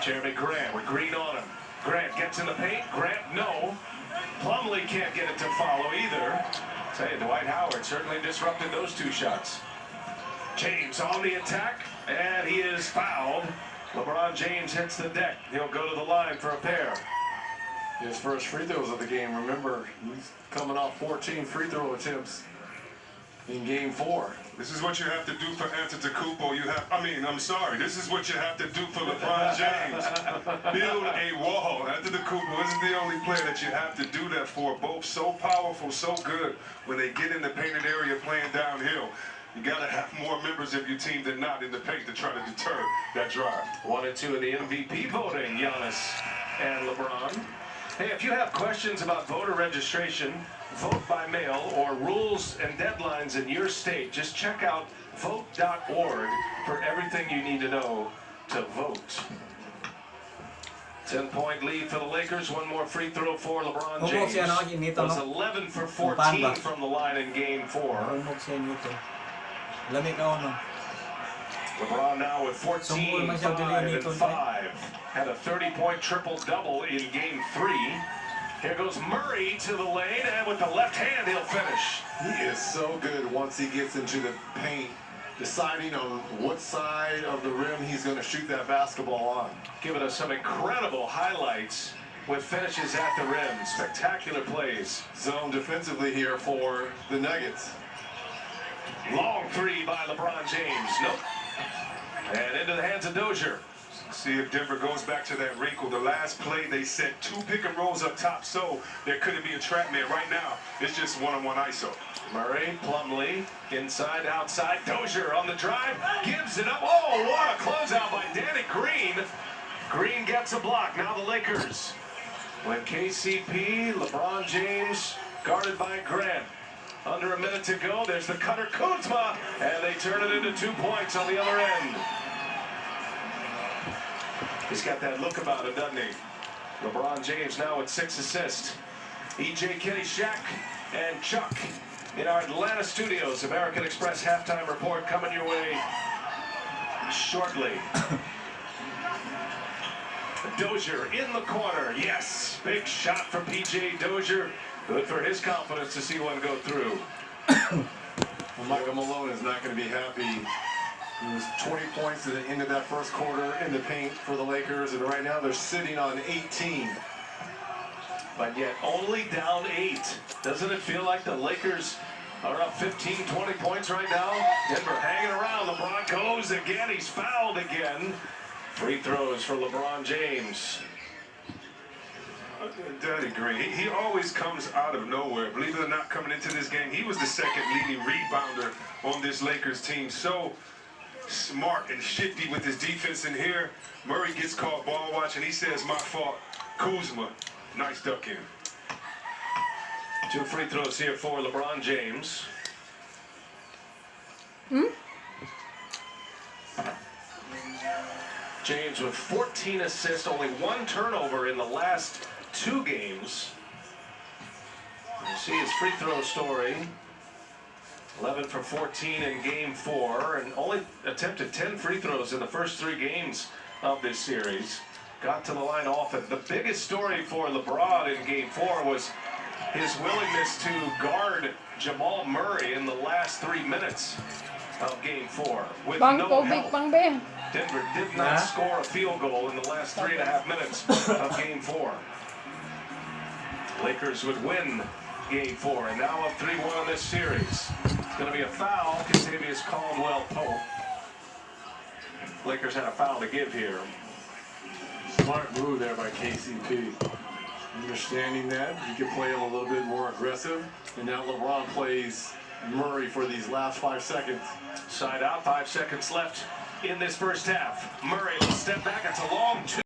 Jeremy Grant with Green on him. Grant gets in the paint. Grant, no. Plumlee can't get it to follow either. Say, Dwight Howard certainly disrupted those two shots. James on the attack, and he is fouled. LeBron James hits the deck. He'll go to the line for a pair. His first free throws of the game. Remember, he's coming off 14 free throw attempts in game 4. This is what you have to do for Antetokounmpo. This is what you have to do for LeBron James. Build a wall. Antetokounmpo isn't the only player that you have to do that for. Both so powerful, so good. When they get in the painted area playing downhill, you got to have more members of your team than not in the paint to try to deter that drive. 1 and 2 in the MVP voting, Giannis and LeBron. Hey, if you have questions about voter registration, vote by mail, or rules and deadlines in your state, just check out vote.org for everything you need to know to vote. 10-point lead for the Lakers. One more free throw for LeBron James. Was 11 for 14 from the line in game 4. LeBron now with 14, 5, and 5. Had a 30-point triple-double in game 3. Here goes Murray to the lane, and with the left hand, he'll finish. He is so good once he gets into the paint, deciding on what side of the rim he's going to shoot that basketball on. Giving us some incredible highlights with finishes at the rim. Spectacular plays. Zone defensively here for the Nuggets. Long three by LeBron James. Nope. And into the hands of Dozier. See if Denver goes back to that wrinkle. The last play, they set 2 pick and rolls up top, so there couldn't be a trap man. Right now, it's just one-on-one ISO. Murray, Plumlee, inside, outside. Dozier on the drive, gives it up. Oh, what a closeout by Danny Green. Green gets a block. Now the Lakers with KCP, LeBron James, guarded by Grant. Under a minute to go. There's the cutter, Kuzma, and they turn it into 2 points on the other end. He's got that look about him, doesn't he? LeBron James now with 6 assists. E.J. Kenny, Shaq, and Chuck in our Atlanta studios. American Express halftime report coming your way shortly. Dozier in the corner. Yes, big shot from P.J. Dozier. Good for his confidence to see one go through. Well, Michael Malone is not going to be happy. It was 20 points at the end of that first quarter in the paint for the Lakers, and right now they're sitting on 18. But yet only down 8. Doesn't it feel like the Lakers are up 15, 20 points right now? Denver hanging around. LeBron goes again. He's fouled again. Free throws for LeBron James. Danny Green, he always comes out of nowhere. Believe it or not, coming into this game, he was the second leading rebounder on this Lakers team. So smart and shifty with his defense in here. Murray gets caught ball watch, and he says, my fault. Kuzma, nice duck in. 2 free throws here for LeBron James. James with 14 assists, only 1 turnover in the last 2 games. You see his free throw story. 11 for 14 in game 4, and only attempted 10 free throws in the first 3 games of this series. Got to the line often. The biggest story for LeBron in game 4 was his willingness to guard Jamal Murray in the last 3 minutes of game 4 with no help. Denver did not score a field goal in the last 3.5 minutes of game 4. Lakers would win game 4 and now up 3-1 in this series. It's going to be a foul. Kentavious Caldwell-Pope. Lakers had a foul to give here. Smart move there by KCP. Understanding that, you can play him a little bit more aggressive. And now LeBron plays Murray for these last 5 seconds. Side out, 5 seconds left in this first half. Murray will step back. It's a long 2.